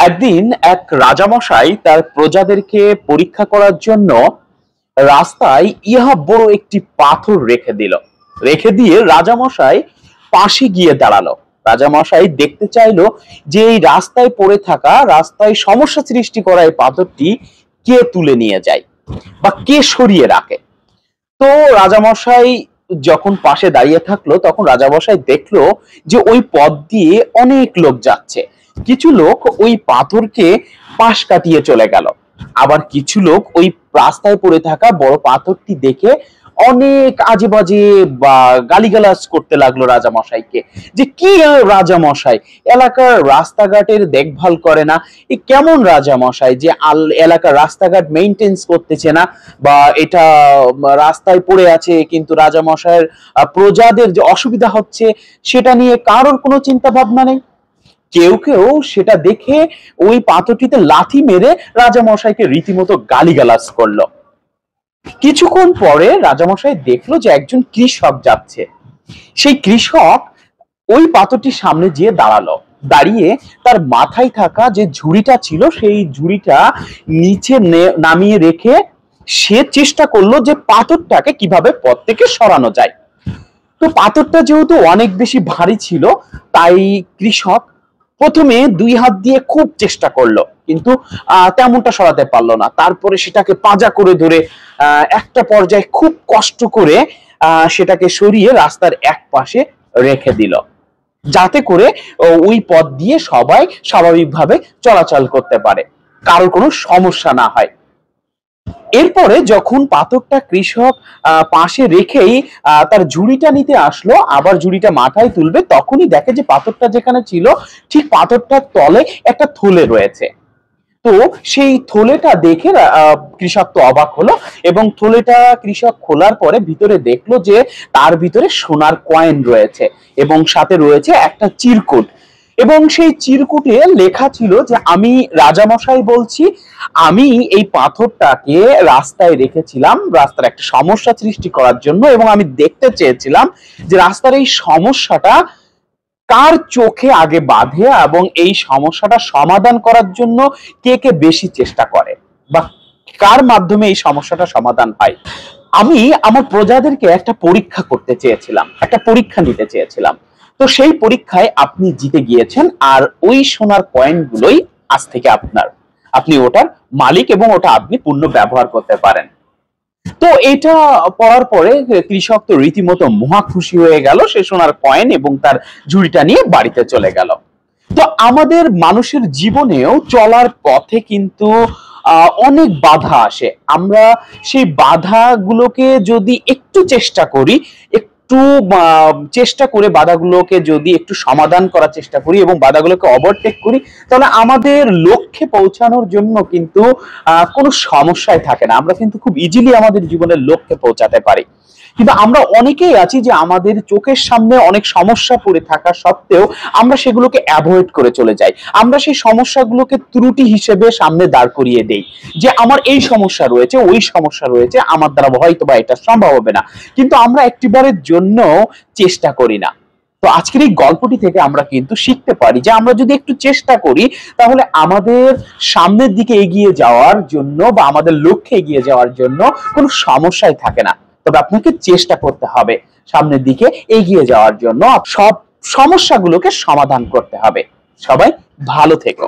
একদিন এক রাজামশাই তার প্রজাদেরকে পরীক্ষা করার জন্য রাস্তায় ইহা বড় একটি পাথর রেখে দিল। রেখে দিয়ে রাজামশাই পাশে গিয়ে দাঁড়ালো। রাজামশাই দেখতে চাইলো যে এই রাস্তায় পড়ে থাকা, রাস্তায় সমস্যা সৃষ্টি করা এই পাথরটি কে তুলে নিয়ে যায় বা কে সরিয়ে রাখে। তো রাজামশাই যখন পাশে দাঁড়িয়ে থাকলো, তখন রাজামশাই দেখলো যে ওই পথ দিয়ে অনেক লোক যাচ্ছে। কিছু লোক ওই পাথরকে পাশ কাটিয়ে চলে গেল, আবার কিছু লোক ওই রাস্তায় পড়ে থাকা বড় পাথরটি দেখে অনেক আজে বাজে বা গালিগালাজ করতে লাগলো রাজামশাইকে, যে কি রাজামশাই এলাকার রাস্তাঘাটের দেখভাল করে না, এ কেমন রাজামশাই যে এলাকার রাস্তাঘাট মেইনটেন্স করতেছে না, বা এটা রাস্তায় পড়ে আছে কিন্তু রাজামশাইয়ের প্রজাদের যে অসুবিধা হচ্ছে সেটা নিয়ে কারোর কোনো চিন্তা ভাবনা নেই। কেউ কেউ সেটা দেখে ওই পাথরটিতে লাথি মেরে রাজামশাইকে রীতিমতো গালিগালাজ করলো। কিছুক্ষণ পরে রাজামশাই দেখলো যে একজন কৃষক যাচ্ছে। সেই কৃষক ওই পাথরটির সামনে গিয়ে দাঁড়ালো। দাঁড়িয়ে তার মাথায় থাকা যে ঝুড়িটা ছিল সেই ঝুড়িটা নিচে নামিয়ে রেখে সে চেষ্টা করলো যে পাথরটাকে কিভাবে পথ থেকে সরানো যায়। তো পাথরটা যেহেতু অনেক বেশি ভারী ছিল, তাই কৃষক প্রথমে দুই হাত দিয়ে খুব চেষ্টা করলো, কিন্তু তেমনটা সরাতে পারলো না। তারপরে সেটাকে পাজা করে ধরে একটা পর্যায়ে খুব কষ্ট করে সেটাকে সরিয়ে রাস্তার এক পাশে রেখে দিল, যাতে করে ওই পথ দিয়ে সবাই স্বাভাবিকভাবে চলাচল করতে পারে, কারোর কোনো সমস্যা না হয়। এরপরে যখন পাথরটা কৃষক পাশে রেখেই তার ঝুড়িটা নিতে আসলো, আবার ঝুড়িটা মাথায় তুলবে, তখনই দেখে যে পাথরটা যেখানে ছিল ঠিক পাথরটার তলে একটা থলে রয়েছে। তো সেই থলেটা দেখে কৃষক তো অবাক হলো, এবং থলেটা কৃষক খোলার পরে ভিতরে দেখলো যে তার ভিতরে সোনার কয়েন রয়েছে এবং সাথে রয়েছে একটা চিরকুট। এবং সেই চিরকুটে লেখা ছিল যে আমি রাজামশাই বলছি, আমি এই পাথরটাকে রাস্তায় রেখেছিলাম রাস্তার একটা সমস্যা সৃষ্টি করার জন্য, এবং আমি দেখতে চেয়েছিলাম যে রাস্তার এই সমস্যাটা কার চোখে আগে বাঁধে এবং এই সমস্যাটা সমাধান করার জন্য কে কে বেশি চেষ্টা করে, বা কার মাধ্যমে এই সমস্যাটা সমাধান হয়। আমি আমার প্রজাদেরকে একটা পরীক্ষা করতে চেয়েছিলাম, একটা পরীক্ষা নিতে চেয়েছিলাম। তো সেই পরীক্ষায় আপনি জিতে গিয়েছেন, আর ওই সোনার কয়েনগুলোই আজ থেকে আপনার। আপনি ওটার মালিক এবং ওটা আপনি পূর্ণ ব্যবহার করতে পারেন। তো এটা পড়ার পরে কৃষক তো রীতিমতো মহা খুশি হয়ে গেল, সে সোনার কয়েন এবং তার ঝুড়িটা নিয়ে বাড়িতে চলে গেল। তো আমাদের মানুষের জীবনেও চলার পথে কিন্তু অনেক বাধা আসে। আমরা সেই বাধাগুলোকে যদি একটু চেষ্টা করি, একটু চেষ্টা করে বাধাগুলোকে যদি একটু সমাধান করার চেষ্টা করি এবং বাধাগুলোকে ওভারটেক করি, তাহলে আমাদের লক্ষ্যে পৌঁছানোর জন্য কিন্তু কোনো সমস্যাই থাকে না। আমরা কিন্তু খুব ইজিলি আমাদের জীবনের লক্ষ্যে পৌঁছাতে পারি। কিন্তু আমরা অনেকেই আছি যে আমাদের চোখের সামনে অনেক সমস্যা পড়ে থাকা সত্ত্বেও আমরা সেগুলোকে অ্যাভয়েড করে চলে যাই। আমরা সেই সমস্যাগুলোকে ত্রুটি হিসেবে সামনে দাঁড় করিয়ে দেই, যে আমার এই সমস্যা রয়েছে, ওই সমস্যা রয়েছে, আমার দ্বারা হয়তো বা এটা সম্ভব হবে না, কিন্তু আমরা একটিবারের জন্য চেষ্টা করি না। তো আজকের এই গল্পটি থেকে আমরা কিন্তু শিখতে পারি যে আমরা যদি একটু চেষ্টা করি, তাহলে আমাদের সামনের দিকে এগিয়ে যাওয়ার জন্য বা আমাদের লক্ষ্যে এগিয়ে যাওয়ার জন্য কোনো সমস্যাই থাকে না। তবে আপনাকে চেষ্টা করতে হবে সামনের দিকে এগিয়ে যাওয়ার জন্য, সব সমস্যাগুলোকে সমাধান করতে হবে। সবাই ভালো থেকো।